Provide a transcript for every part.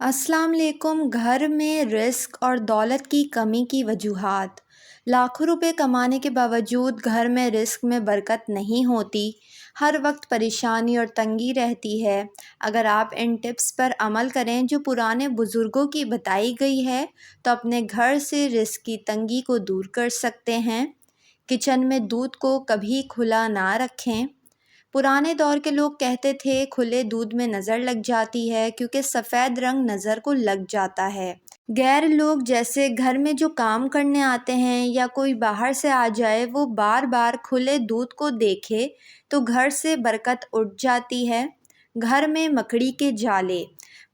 अस्सलाम वालेकुम। घर में रिस्क और दौलत की कमी की वजूहात। लाखों रुपए कमाने के बावजूद घर में रिस्क में बरकत नहीं होती। हर वक्त परेशानी और तंगी रहती है। अगर आप इन टिप्स पर अमल करें जो पुराने बुज़ुर्गों की बताई गई है तो अपने घर से रिस्क की तंगी को दूर कर सकते हैं। किचन में दूध को कभी खुला ना रखें। पुराने दौर के लोग कहते थे खुले दूध में नज़र लग जाती है क्योंकि सफ़ेद रंग नज़र को लग जाता है। गैर लोग जैसे घर में जो काम करने आते हैं या कोई बाहर से आ जाए वो बार बार खुले दूध को देखे तो घर से बरकत उठ जाती है। घर में मकड़ी के जाले।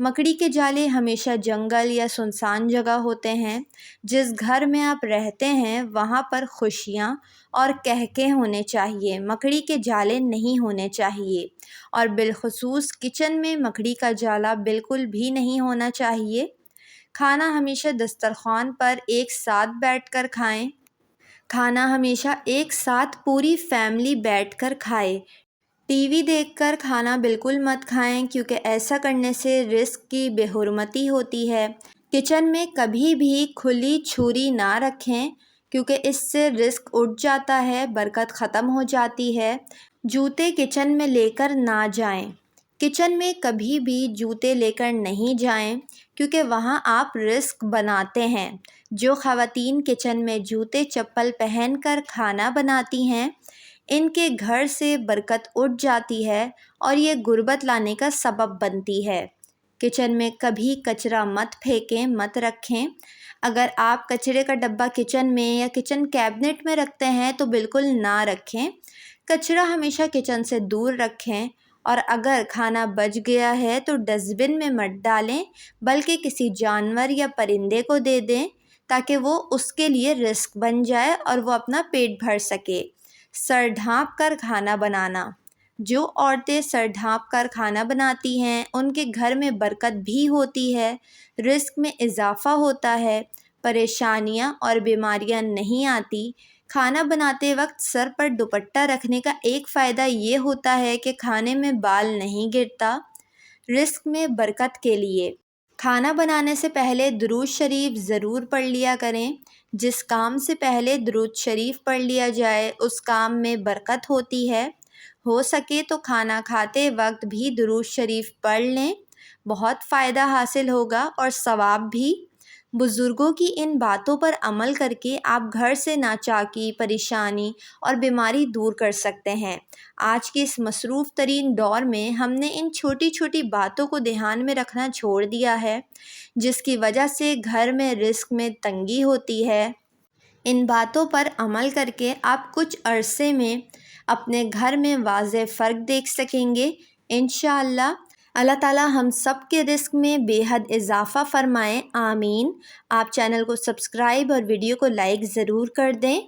मकड़ी के जाले हमेशा जंगल या सुनसान जगह होते हैं। जिस घर में आप रहते हैं वहाँ पर खुशियाँ और कहके होने चाहिए, मकड़ी के जाले नहीं होने चाहिए। और बिलखुसूस किचन में मकड़ी का जाला बिल्कुल भी नहीं होना चाहिए। खाना हमेशा दस्तरखान पर एक साथ बैठकर खाएं। खाना हमेशा एक साथ पूरी फैमिली बैठकर खाए। टीवी देखकर खाना बिल्कुल मत खाएं क्योंकि ऐसा करने से रिस्क की बेहुरमती होती है। किचन में कभी भी खुली छुरी ना रखें क्योंकि इससे रिस्क उठ जाता है, बरकत ख़त्म हो जाती है। जूते किचन में लेकर ना जाएं। किचन में कभी भी जूते लेकर नहीं जाएं क्योंकि वहाँ आप रिस्क बनाते हैं। जो ख़वातीन किचन में जूते चप्पल पहनकर खाना बनाती हैं इनके घर से बरकत उठ जाती है और ये गुर्बत लाने का सबब बनती है। किचन में कभी कचरा मत फेंकें, मत रखें। अगर आप कचरे का डब्बा किचन में या किचन कैबिनेट में रखते हैं तो बिल्कुल ना रखें। कचरा हमेशा किचन से दूर रखें। और अगर खाना बच गया है तो डस्टबिन में मत डालें बल्कि किसी जानवर या परिंदे को दे दें ताकि वो उसके लिए रिस्क बन जाए और वो अपना पेट भर सके। सर ढाँप कर खाना बनाना। जो औरतें सर ढाँप कर खाना बनाती हैं उनके घर में बरकत भी होती है, रिस्क में इजाफ़ा होता है, परेशानियाँ और बीमारियाँ नहीं आती। खाना बनाते वक्त सर पर दुपट्टा रखने का एक फ़ायदा ये होता है कि खाने में बाल नहीं गिरता। रिस्क में बरकत के लिए खाना बनाने से पहले दुरूद शरीफ ज़रूर पढ़ लिया करें। जिस काम से पहले दुरूद शरीफ पढ़ लिया जाए उस काम में बरकत होती है। हो सके तो खाना खाते वक्त भी दुरूद शरीफ पढ़ लें, बहुत फ़ायदा हासिल होगा और सवाब भी। बुज़ुर्गों की इन बातों पर अमल करके आप घर से नाचाकी, परेशानी और बीमारी दूर कर सकते हैं। आज के इस मसरूफ़ तरीन दौर में हमने इन छोटी छोटी बातों को ध्यान में रखना छोड़ दिया है जिसकी वजह से घर में रिस्क में तंगी होती है। इन बातों पर अमल करके आप कुछ अरसे में अपने घर में वाज़ेह फ़र्क देख सकेंगे इंशाअल्लाह। अल्लाह ताला हम सब के रिस्क में बेहद इजाफ़ा फ़रमाए, आमीन। आप चैनल को सब्सक्राइब और वीडियो को लाइक ज़रूर कर दें।